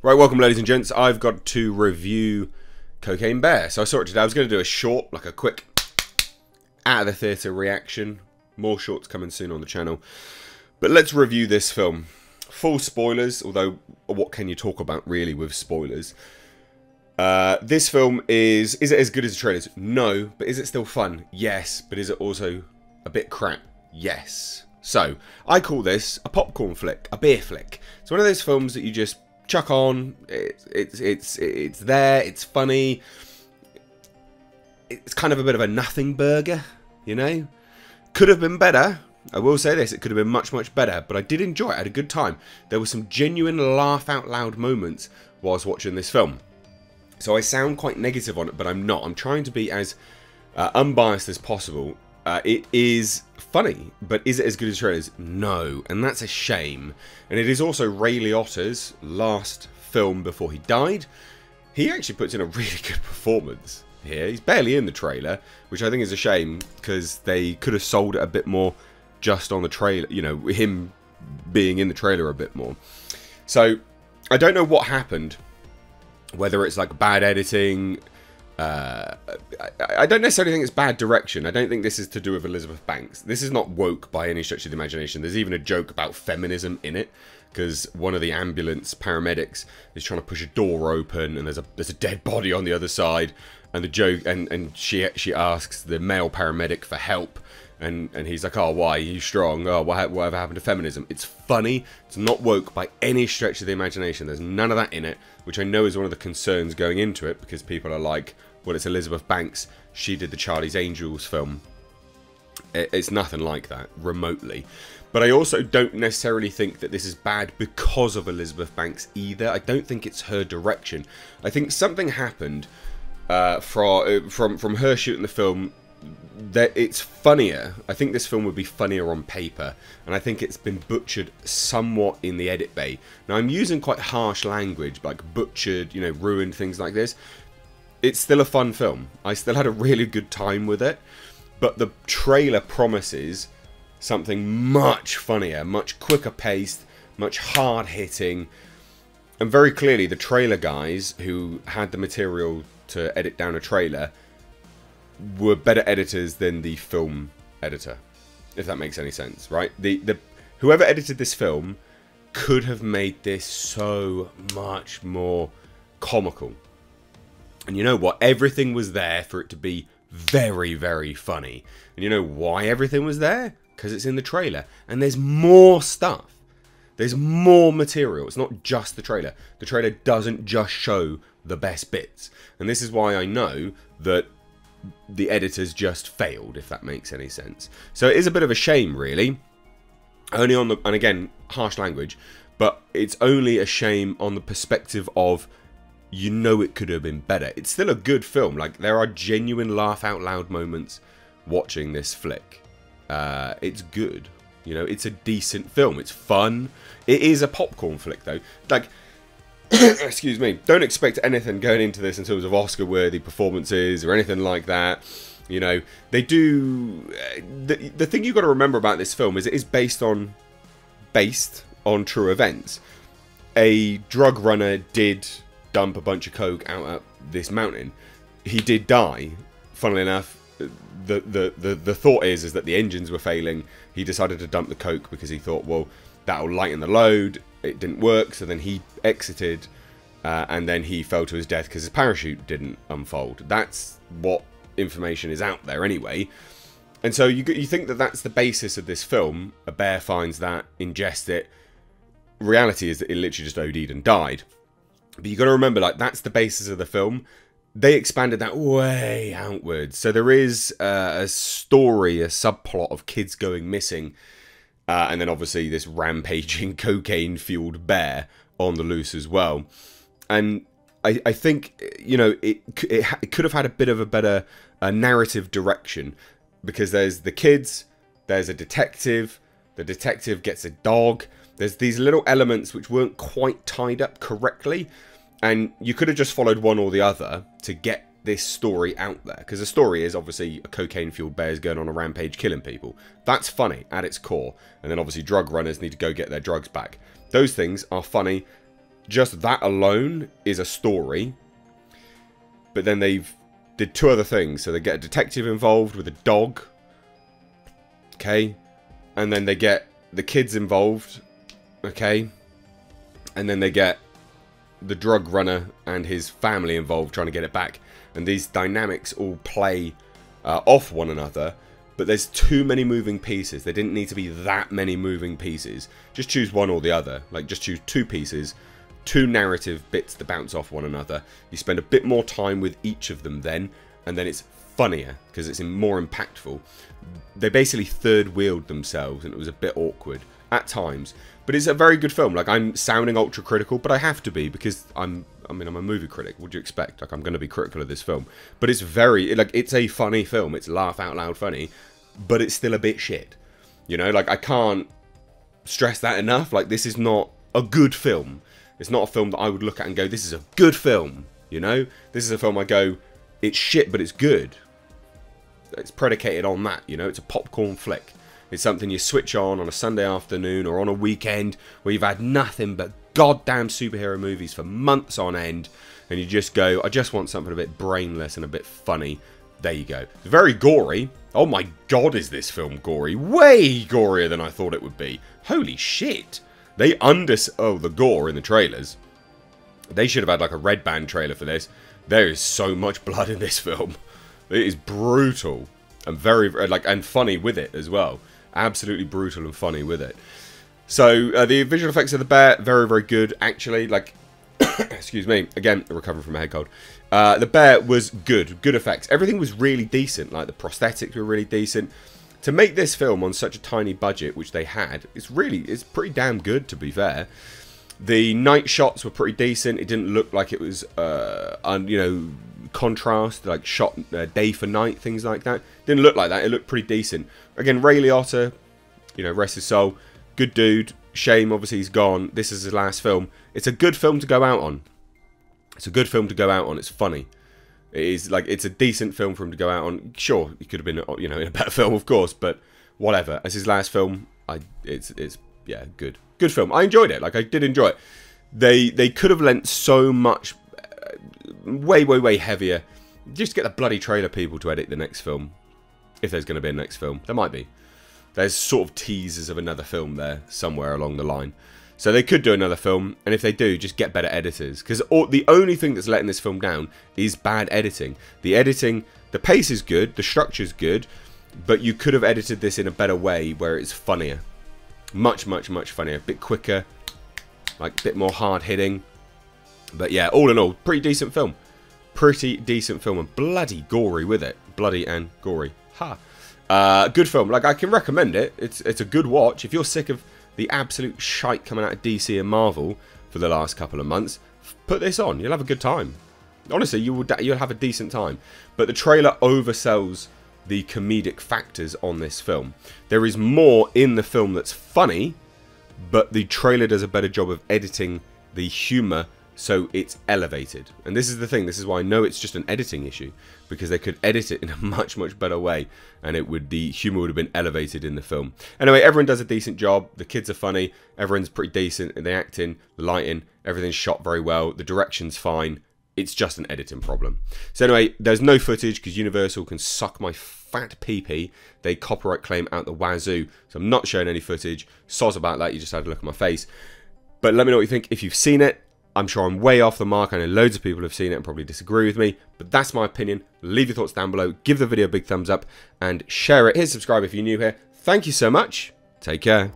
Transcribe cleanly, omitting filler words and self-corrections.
Right, welcome ladies and gents. I've got to review Cocaine Bear. So I saw it today. I was going to do a short, like a quick out of the theatre reaction. More shorts coming soon on the channel. But let's review this film. Full spoilers, although what can you talk about really with spoilers? This film is it as good as the trailers? No. But is it still fun? Yes. But is it also a bit crap? Yes. So, I call this a popcorn flick, a beer flick. It's one of those films that you just chuck on. It's there. It's funny. It's kind of a bit of a nothing burger, you know. Could have been better. I will say this: it could have been much better. But I did enjoy it. I had a good time. There were some genuine laugh out loud moments whilst watching this film. So I sound quite negative on it, but I'm not. I'm trying to be as unbiased as possible. It is funny, but is it as good as trailers? No, and that's a shame. And it is also Ray Liotta's last film before he died. He actually puts in a really good performance here. He's barely in the trailer, which I think is a shame, because they could have sold it a bit more just on the trailer, you know, him being in the trailer a bit more. So, I don't know what happened, whether it's like bad editing. I don't necessarily think it's bad direction. I don't think this is to do with Elizabeth Banks. This is not woke by any stretch of the imagination. There's even a joke about feminism in it, because one of the ambulance paramedics is trying to push a door open, and there's a dead body on the other side, and the joke and she asks the male paramedic for help, and he's like, oh, why are you strong? Oh, whatever happened to feminism? It's funny. It's not woke by any stretch of the imagination. There's none of that in it, which I know is one of the concerns going into it, because people are like, well, it's Elizabeth Banks. She did the Charlie's Angels film. It's nothing like that, remotely. But I also don't necessarily think that this is bad because of Elizabeth Banks either. I don't think it's her direction. I think something happened from her shooting the film that it's funnier. I think this film would be funnier on paper, and I think it's been butchered somewhat in the edit bay. Now, I'm using quite harsh language, like butchered, you know, ruined, things like this. It's still a fun film. I still had a really good time with it, but the trailer promises something much funnier, much quicker paced, much hard hitting, and very clearly the trailer guys who had the material to edit down a trailer were better editors than the film editor, if that makes any sense, right? Whoever edited this film could have made this so much more comical. And you know what? Everything was there for it to be very funny. And you know why everything was there? Because it's in the trailer. And there's more stuff. There's more material. It's not just the trailer. The trailer doesn't just show the best bits. And this is why I know that the editors just failed, if that makes any sense. So it is a bit of a shame, really. Only on the, and again, harsh language, but it's only a shame on the perspective of, you know, it could have been better. It's still a good film. Like, there are genuine laugh out loud moments watching this flick. It's good. You know, it's a decent film. It's fun. It is a popcorn flick, though. Like, excuse me, don't expect anything going into this in terms of Oscar-worthy performances or anything like that. You know, they do. The thing you've got to remember about this film is it is based on true events. A drug runner did dump a bunch of coke out at this mountain. He did die. Funnily enough, the thought is that the engines were failing. He decided to dump the coke because he thought, well, that'll lighten the load. It didn't work, so then he exited, and then he fell to his death because his parachute didn't unfold. That's what information is out there anyway. And so you think that that's the basis of this film. A bear finds that, ingests it. Reality is that it literally just OD'd and died. But you got to remember, like, that's the basis of the film. They expanded that way outwards. So there is a story, a subplot of kids going missing. And then obviously this rampaging cocaine-fueled bear on the loose as well. And I think, you know, it could have had a bit of a better narrative direction. Because there's the kids, there's a detective, the detective gets a dog. There's these little elements which weren't quite tied up correctly. And you could have just followed one or the other to get this story out there. Because the story is obviously a cocaine-fueled bear is going on a rampage killing people. That's funny at its core. And then obviously drug runners need to go get their drugs back. Those things are funny just that alone is a story. But then they've did 2 other things. So they get a detective involved with a dog. Okay. And then they get the kids involved. Okay. And then they get the drug runner and his family involved trying to get it back. And these dynamics all play off one another. But there's too many moving pieces. There didn't need to be that many moving pieces. Just choose one or the other. Like, just choose 2 pieces. 2 narrative bits that bounce off one another. You spend a bit more time with each of them then. And then it's funnier. Because it's more impactful. They basically third-wheeled themselves. And it was a bit awkward. At times. But it's a very good film. Like, I'm sounding ultra critical. But I have to be. Because I'm a movie critic. What do you expect? Like, I'm going to be critical of this film. But it's very... Like, it's a funny film. It's laugh out loud funny. But it's still a bit shit. You know, like, I can't stress that enough. Like, this is not a good film. It's not a film that I would look at and go, this is a good film. You know? This is a film I go, it's shit, but it's good. It's predicated on that, you know? It's a popcorn flick. It's something you switch on a Sunday afternoon or on a weekend where you've had nothing but goddamn superhero movies for months on end. And you just go, I just want something a bit brainless and a bit funny. There you go. It's very gory. Oh my god, is this film gory? Way gorier than I thought it would be. Holy shit. They the gore in the trailers. They should have had like a Red Band trailer for this. There is so much blood in this film. It is brutal. And very, and funny with it as well. Absolutely brutal and funny with it. So, the visual effects of the bear, very, very good, actually. Like, excuse me, again, recovering from a head cold. The bear was good. Good effects. Everything was really decent. Like, the prosthetics were really decent. To make this film on such a tiny budget, which they had, it's pretty damn good, to be fair. The night shots were pretty decent. It didn't look like it was, you know, contrast, like shot day for night, things like that. Didn't look like that. It looked pretty decent. Again, Ray Liotta, you know, rest his soul. Good dude. Shame, obviously, he's gone. This is his last film. It's a good film to go out on. It's a good film to go out on. It's funny. It is, like, it's a decent film for him to go out on. Sure, he could have been, you know, in a better film, of course, but whatever. As his last film, it's yeah, good. Good film. I enjoyed it. Like, I did enjoy it. They could have lent so much, way heavier. Just get the bloody trailer people to edit the next film. If there's going to be a next film. There might be. There's sort of teasers of another film there, somewhere along the line. So they could do another film, and if they do, just get better editors. Because the only thing that's letting this film down is bad editing. The editing, the pace is good, the structure's good, but you could have edited this in a better way where it's funnier. Much funnier. A bit quicker, like a bit more hard-hitting. But yeah, all in all, pretty decent film. Pretty decent film, and bloody gory with it. Bloody and gory. Ha! Good film. Like, I can recommend it. It's a good watch. If you're sick of the absolute shite coming out of DC and Marvel for the last couple of months, put this on. You'll have a good time. Honestly, you'll have a decent time. But the trailer oversells the comedic factors on this film. There is more in the film that's funny, but the trailer does a better job of editing the humour so it's elevated. And this is the thing. This is why I know it's just an editing issue, because they could edit it in a much better way, and the humour would have been elevated in the film. Anyway, everyone does a decent job. The kids are funny. Everyone's pretty decent. The acting, the lighting, everything's shot very well. The direction's fine. It's just an editing problem. So anyway, there's no footage because Universal can suck my fat pee-pee. They copyright claim out the wazoo. So I'm not showing any footage. Soz about that. You just had a look at my face. But let me know what you think if you've seen it. I'm sure I'm way off the mark. I know loads of people have seen it and probably disagree with me, but that's my opinion. Leave your thoughts down below. Give the video a big thumbs up and share it. Hit subscribe if you're new here. Thank you so much. Take care.